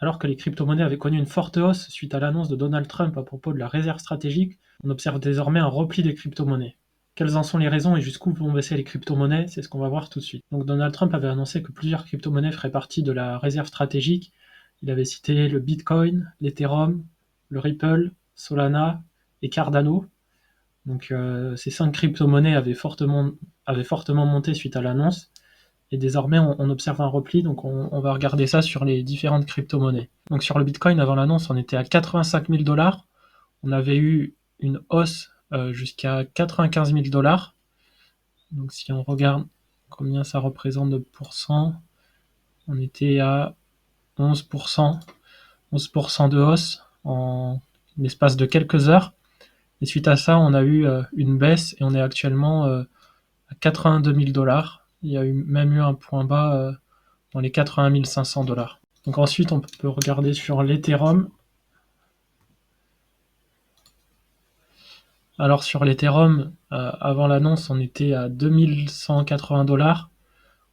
Alors que les crypto-monnaies avaient connu une forte hausse suite à l'annonce de Donald Trump à propos de la réserve stratégique, on observe désormais un repli des crypto-monnaies. Quelles en sont les raisons et jusqu'où vont baisser les crypto-monnaies? C'est ce qu'on va voir tout de suite. Donc Donald Trump avait annoncé que plusieurs crypto-monnaies feraient partie de la réserve stratégique. Il avait cité le Bitcoin, l'Ethereum, le Ripple, Solana et Cardano. Donc ces 5 crypto-monnaies avaient fortement monté suite à l'annonce. Et désormais, on observe un repli, donc on va regarder ça sur les différentes crypto-monnaies. Donc sur le Bitcoin, avant l'annonce, on était à 85 000 $. On avait eu une hausse jusqu'à 95 000 $. Donc si on regarde combien ça représente de pourcents, on était à 11%, 11% de hausse en l'espace de quelques heures. Et suite à ça, on a eu une baisse et on est actuellement à 82 000 $. Il y a même eu un point bas dans les 80 500 $. Donc ensuite, on peut regarder sur l'Ethereum. Alors sur l'Ethereum, avant l'annonce, on était à 2180 $.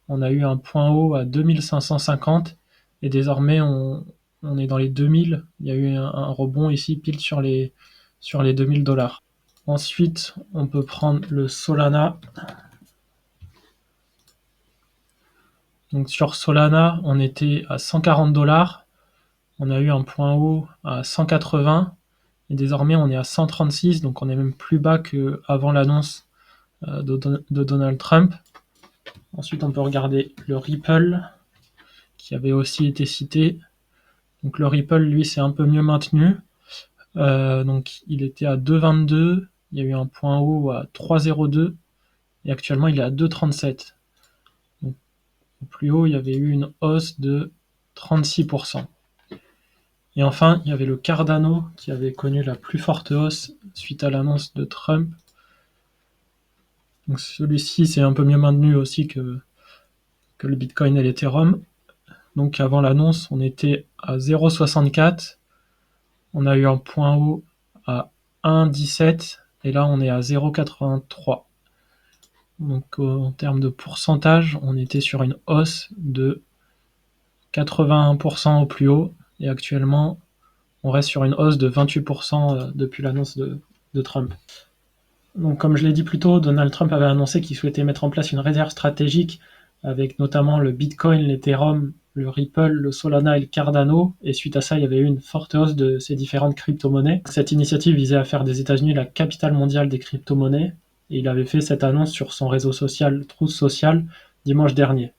On a eu un point haut à 2550 et désormais on est dans les 2000. Il y a eu un rebond ici pile sur les 2000 $. Ensuite, on peut prendre le Solana. Donc sur Solana, on était à 140 $. On a eu un point haut à 180 et désormais on est à 136, donc on est même plus bas qu'avant l'annonce de Donald Trump. Ensuite, on peut regarder le Ripple qui avait aussi été cité. Donc le Ripple, lui, c'est un peu mieux maintenu. Donc il était à 2,22, il y a eu un point haut à 3,02 et actuellement il est à 2,37. Donc, au plus haut, il y avait eu une hausse de 36%. Et enfin, il y avait le Cardano qui avait connu la plus forte hausse suite à l'annonce de Trump. Donc celui-ci, c'est un peu mieux maintenu aussi que le Bitcoin et l'Ethereum. Donc avant l'annonce, on était à 0,64. On a eu un point haut à 1,17 et là on est à 0,83. Donc en termes de pourcentage, on était sur une hausse de 81% au plus haut et actuellement on reste sur une hausse de 28% depuis l'annonce de Trump. Donc comme je l'ai dit plus tôt, Donald Trump avait annoncé qu'il souhaitait mettre en place une réserve stratégique avec notamment le Bitcoin, l'Ethereum, le Ripple, le Solana et le Cardano. Et suite à ça, il y avait eu une forte hausse de ces différentes crypto-monnaies. Cette initiative visait à faire des États-Unis la capitale mondiale des crypto-monnaies. Et il avait fait cette annonce sur son réseau social Truth Social dimanche dernier.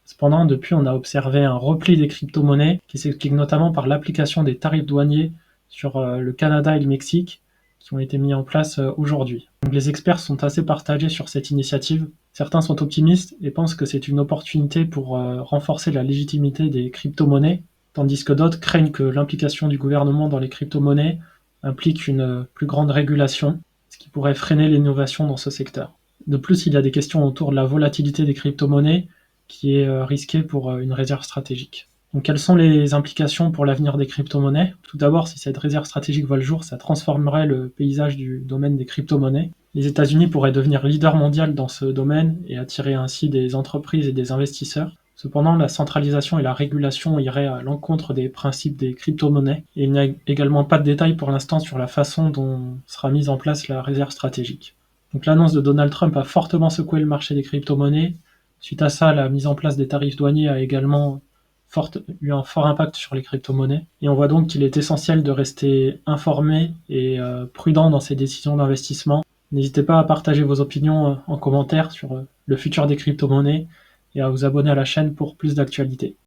Cependant, depuis, on a observé un repli des crypto-monnaies qui s'explique notamment par l'application des tarifs douaniers sur le Canada et le Mexique qui ont été mis en place aujourd'hui. Donc, les experts sont assez partagés sur cette initiative. Certains sont optimistes et pensent que c'est une opportunité pour renforcer la légitimité des crypto-monnaies, tandis que d'autres craignent que l'implication du gouvernement dans les crypto-monnaies implique une plus grande régulation, ce qui pourrait freiner l'innovation dans ce secteur. De plus, il y a des questions autour de la volatilité des crypto-monnaies qui est risquée pour une réserve stratégique. Donc quelles sont les implications pour l'avenir des crypto-monnaies? Tout d'abord, si cette réserve stratégique voit le jour, ça transformerait le paysage du domaine des crypto-monnaies. Les États-Unis pourraient devenir leader mondial dans ce domaine et attirer ainsi des entreprises et des investisseurs. Cependant, la centralisation et la régulation iraient à l'encontre des principes des crypto-monnaies et il n'y a également pas de détails pour l'instant sur la façon dont sera mise en place la réserve stratégique. Donc l'annonce de Donald Trump a fortement secoué le marché des crypto-monnaies. Suite à ça, la mise en place des tarifs douaniers a également eu un fort impact sur les crypto-monnaies. Et on voit donc qu'il est essentiel de rester informé et prudent dans ses décisions d'investissement. N'hésitez pas à partager vos opinions en commentaire sur le futur des crypto-monnaies et à vous abonner à la chaîne pour plus d'actualités.